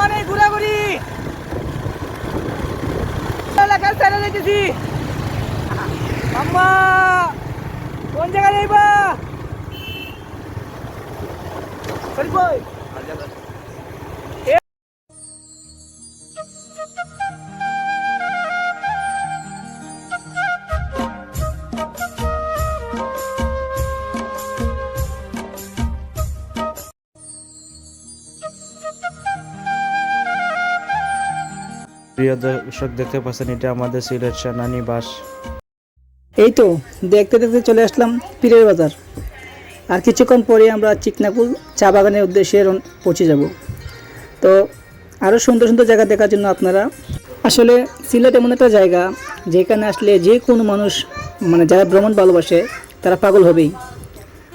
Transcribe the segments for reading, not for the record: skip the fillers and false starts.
মানে ঘোরাঘুরি এলাকার ছেড়ে দিতেছি। আম্মা কোন জায়গায় যাইবা? প্রিয় দর্শক, দেখতে পাচ্ছেন এটা আমাদের সিলেট সেনানিবাস। এই তো দেখতে দেখতে চলে আসলাম পীরের বাজার। আর কিছুক্ষণ পরে আমরা চিকনাকুল চা বাগানের উদ্দেশ্যে পৌঁছে যাব। তো আরও সুন্দর সুন্দর জায়গা দেখার জন্য আপনারা আসলে সিলেট এমন একটা জায়গা যেখানে আসলে যে কোনো মানুষ মানে যারা ভ্রমণ ভালোবাসে তারা পাগল হবেই।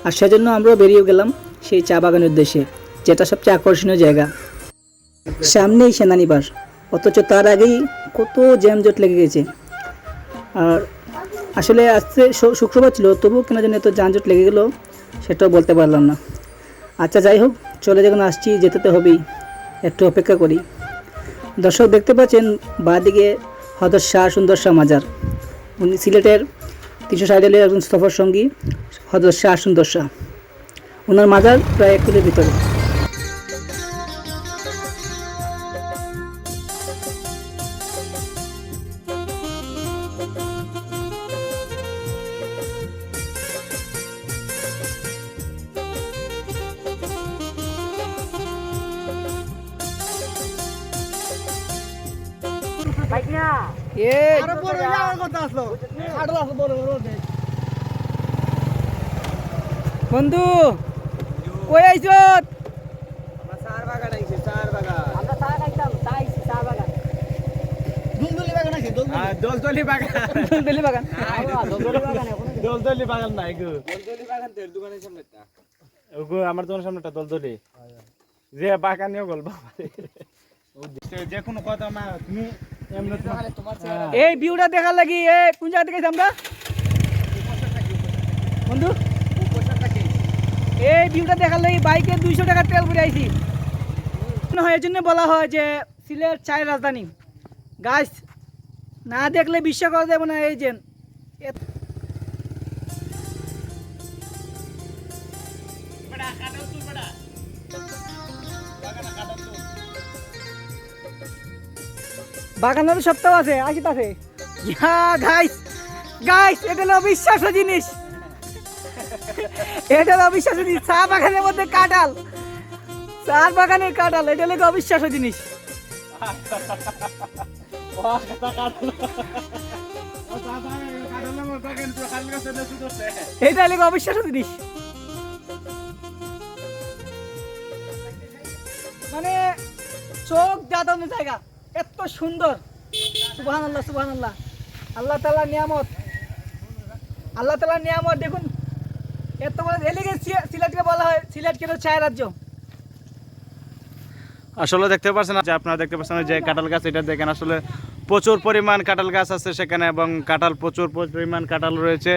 আর সেজন্য আমরাও বেরিয়ে গেলাম সেই চা বাগানের উদ্দেশ্যে, যেটা সবচেয়ে আকর্ষণীয় জায়গা। সামনেই সেনানিবাস, অথচ তার আগেই কত জ্যামজট লেগে গেছে। আর আসলে আজকে শুক্রবার ছিল, তবুও কেন জানি এত যানজট লেগে গেল সেটাও বলতে পারলাম না। আচ্ছা যাই হোক, চলে যখন আসছি যেতে তো হবেই, একটু অপেক্ষা করি। দর্শক দেখতে পাচ্ছেন বাঁদিকে হযরত শাহ সুন্দর শাহ মাজার। উনি সিলেটের 360 একজন সফর সঙ্গী হযরত শাহ সুন্দর শাহ। ওনার মাজার প্রায় 1 কিলোর ভিতরে। বন্ধু কই আইছ? দোলতলি বাগান নাই গো, আমার দোকানের সামনে দোলতলি যে বাগানিও গল্প যে কোনো কথা মা তুমি এই ভিউটা দেখার লাগি কোন জায়গা থেকে আমরা বন্ধু এই ভিউটা দেখার লাগি বাইকে 200 টাকা তেল ভরে আইছি। এর জন্য বলা হয় যে সিলেট চায়ের রাজধানী। গাছ না দেখলে বিশ্বাস করা যাবে না। এই যে বাগানের সপ্তাহ আছে আসিতাছে। গাইস গাইস, এটা হলো অবিশ্বাস্য জিনিস, এটা হলো অবিশ্বাস্য জিনিস। চা বাগানের মধ্যে কাঁঠাল, চা বাগানের কাঁঠাল, এটা হলো অবিশ্বাস্য জিনিস। এটা হলো অবিশ্বাস্য জিনিস, মানে চোখ জাতানোর জায়গা, এত সুন্দর। সুবহানাল্লাহ সুবহানাল্লাহ, আল্লাহ তাআলার নিয়ামত, আল্লাহ তাআলার নিয়ামত। দেখুন এত বড় এলাকা, সিলেটকে বলা হয় সিলেট কেন চায়ের রাজ্য। আসলে দেখতে পাচ্ছেন যে আপনারা দেখতে পাচ্ছেন যে কাঁঠাল গাছ, এটা দেখেন আসলে প্রচুর পরিমাণ কাঁঠাল গাছ আছে সেখানে, এবং কাঁঠাল প্রচুর পরিমাণ কাঁঠাল রয়েছে।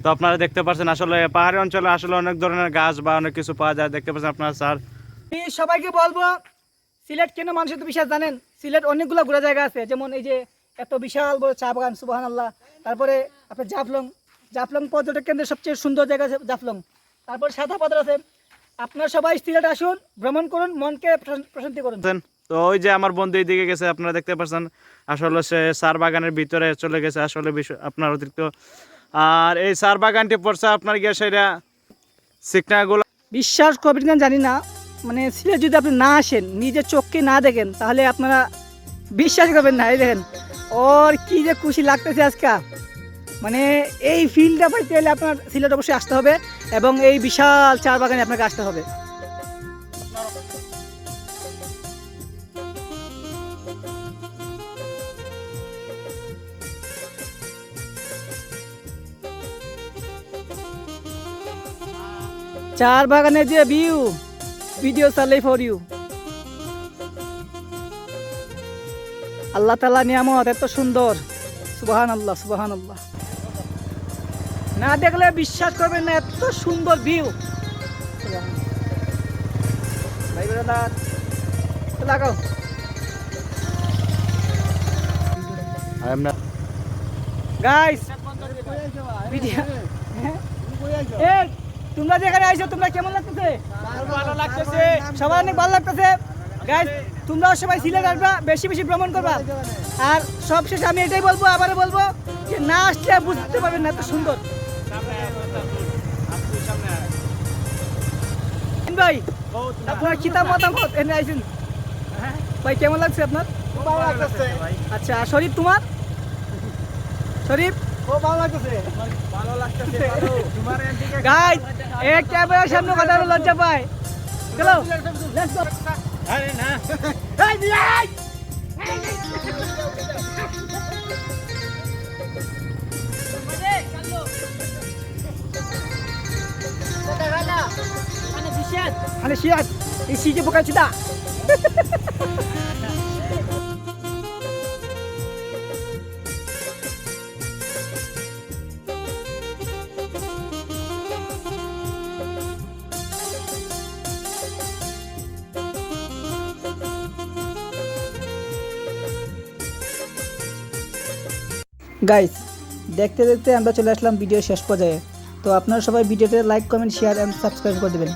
তো আপনারা দেখতে পাচ্ছেন আসলে পাহাড়ি অঞ্চলে আসলে অনেক ধরনের গাছ বা অনেক কিছু পাওয়া যায়। দেখতে পাচ্ছেন আপনারা স্যার, আমি সবাইকে বলবো সিলেট কেন মানুষ এত বিশাল জানেন? সিলেট অনেকগুলো ঘোরা জায়গা আছে, যেমন এই যে এত বিশাল বড় চা বাগান, সুবহানাল্লাহ। তারপরে আপনার জাফলং পর্যটক কেন্দ্রের সবচেয়ে সুন্দর জায়গা আছে জাফলং। তারপর সাদা পাথর আছে। আপনারা সবাই সিলেট আসুন, ভ্রমণ করুন, মনকে প্রশান্তি করুন। তো ওই যে আমার বন্ধু এইদিকে গেছে, আপনারা দেখতে পাচ্ছেন আসলে সে সার বাগানের ভিতরে চলে গেছে আসলে আপনার অতিরিক্ত। আর এই সার বাগানটি পড়ছে আপনার গিয়ে সেটা সিকনাগুলো। বিশ্বাস করবেন কিনা জানি না, মানে সিলেট যদি আপনি না আসেন, নিজের চোখকে না দেখেন, তাহলে আপনারা বিশ্বাস করবেন না। এই দেখেন ওর কি যে খুশি লাগতেছে আজকে। মানে এই ফিলটা পাইতে হলে আপনার সিলেট অবশ্যই আসতে হবে, এবং এই বিশাল চা বাগানে আপনাকে আসতে হবে। চার বাগানের যে ভিডিও চালাই ফর ইউ। আল্লাহ তাআলা নিয়ামত এত সুন্দর, সুবহানাল্লাহ সুবহানাল্লাহ। না দেখলে বিশ্বাস করবেন না, এত সুন্দর ভিউ। ভাই ব্রাদার লাগাও। গাইস তোমরা যেখানে আইছো তোমরা কেমন লাগতেছে? ভালো লাগতেছে। সবার অনেক ভালো লাগতেছে। গাইস তোমরাও সবাই সিলেট আসবা, বেশি বেশি ভ্রমণ করবা। আর সবশেষে আমি এটাই বলবো, আবারও বলবো যে না আসলে বুঝতে পারবেন না এত সুন্দর। ভাই আপনার কিতাব মতামত এনে আইছেন ভাই, কেমন লাগছে আপনার? ভালো লাগতেছে। আচ্ছা আর শরীফ, তোমার? শরীফ খুব ভালো লাগতেছে। ভালো লাগতেছে। তোমার এদিকে গাইস এক ক্যামেরার সামনে কথা বলে লজ্জা পায়। চলো লেটস গো। আরে না। এই বিয়াই Ano siya? Isije bukan cita. Guys দেখতে দেখতে আমরা চলে আসলাম ভিডিও শেষ পর্যায়ে। তো আপনারা সবাই ভিডিওতে like comment share and subscribe করে দেবেন।